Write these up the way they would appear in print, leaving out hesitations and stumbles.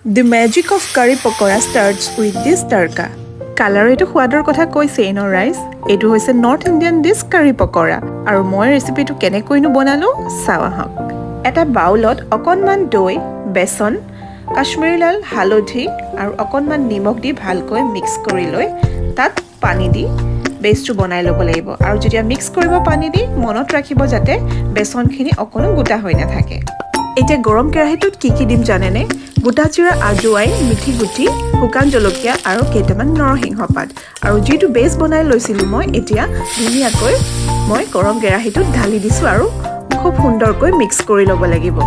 The magic of curry pakora starts with this tarka. Color etu khwador kotha koise no rice. Etu hoise North Indian dish curry pakora. Aru moi recipe tu kenekoi nu banalo sawa hak. Eta bowlot okonman doi, besan, Kashmiri lal halodhi aru okonman nimok di bhalkoi mix kori loi tat pani di base tu banai lobo laibo. Aru jetia mix koribo pani di monot rakhibo jate besan khini okono guta hoi na thake. Etia gorom kerahitut ki dim janene গুটা চিৰা আজুৱাই মিঠি গুটি শুকান জলকীয়া আৰু কেইটামান নৰসিংহ পাত আৰু যেটো বেস বনাই লৈছিলো মই এতিয়া ধুনিয়াকৈ মই গৰম কেৰাহীটোত ঢালি দিছো আৰু খুব সুন্দৰকৈ মিক্স কৰি ল'ব লাগিব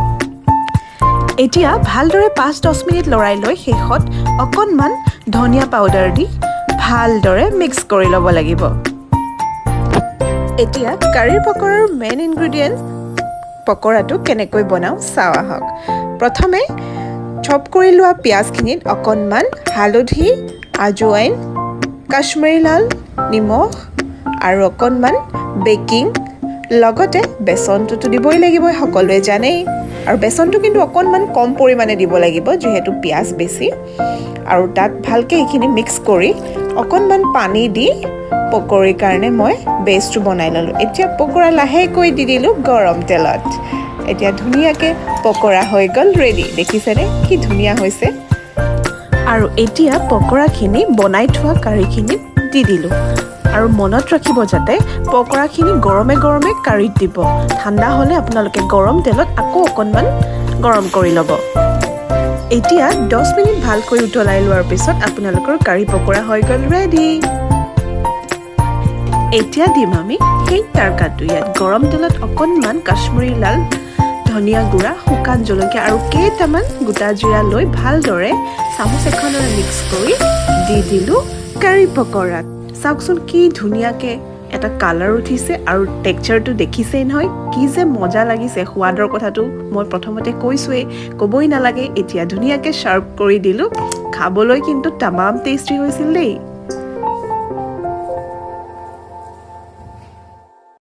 এতিয়া ভালদৰে 5-10 মিনিট লৰাই লৈ শেষত অকনমান ধনিয়া পাউডাৰ দি ভালদৰে মিক্স কৰি ল'ব লাগিব এতিয়া কাৰি পকৰাৰ মেইন ইনগ্ৰেডিয়েন্ট পকৰাটো কেনেকৈ বনাও চাৱা হক প্ৰথমে চপ কৰি লোৱা পিয়াজখিনিত অকনমান হালধি আজুৱাইন কাশ্মীৰী লাল নিমখ আৰু অকনমান বেকিং লগতে বেসনটো দিবই লাগিব সকলোৱে জানেই আৰু বেসনটো কিন্তু অকনমান কম পৰিমাণে দিব লাগিব যেহেতু পিয়াজ বেছি আৰু তাত ভালকৈ এইখিনি মিক্স কৰি অকনমান পানী দি পকৰীৰ কাৰণে মই বেসটো বনাই ললো এতিয়া পকৰা লাহেকৈ দি দিলো গৰম তেলত এতিয়া ধুনিয়াকে পকৰা হৈ গল ৰেডি দেখিছেনে কি ধুনিয়া হৈছে আৰু এতিয়া পকৰাখিনি বনাই থোৱা কাৰিখিনি দি দিলো আৰু মনত ৰাখিব যাতে পকৰাখিনি গৰমে গৰমে কাৰিত দিব ঠাণ্ডা হলে আপোনালোকে গৰম তেলত আকৌ অকনমান গৰম কৰি ল'ব এতিয়া 10 মিনিট ভালকৈ উতলাই লোৱাৰ পিছত আপোনালোকৰ কাৰি পকৰা হৈ গল ৰেডি এতিয়া দিম আমি সেই তাৰকাটো ইয়াত গৰম তেলত অকনমান কাশ্মীৰী লাল ধনিয়া গুড়া শুকান জলকীয়া আৰু কেইটামান গোটা জিৰা লৈ ভালদৰে চামুচ এখনেৰে মিক্স কৰি দি দিলো কাৰি পকৰাত চাওকচোন কি ধুনিয়াকে এটা কালাৰ উঠিছে আৰু টেক্সচাৰটো দেখিছেই নহয় কি যে মজা লাগিছে সোৱাদৰ কথাটো মই প্ৰথমতে কৈছোৱেই কবই নালাগে এতিয়া ধুনিয়াকে শাৰ্প কৰি দিলো খাবলৈ কিন্তু তামাম টেষ্টি হৈছিল দেই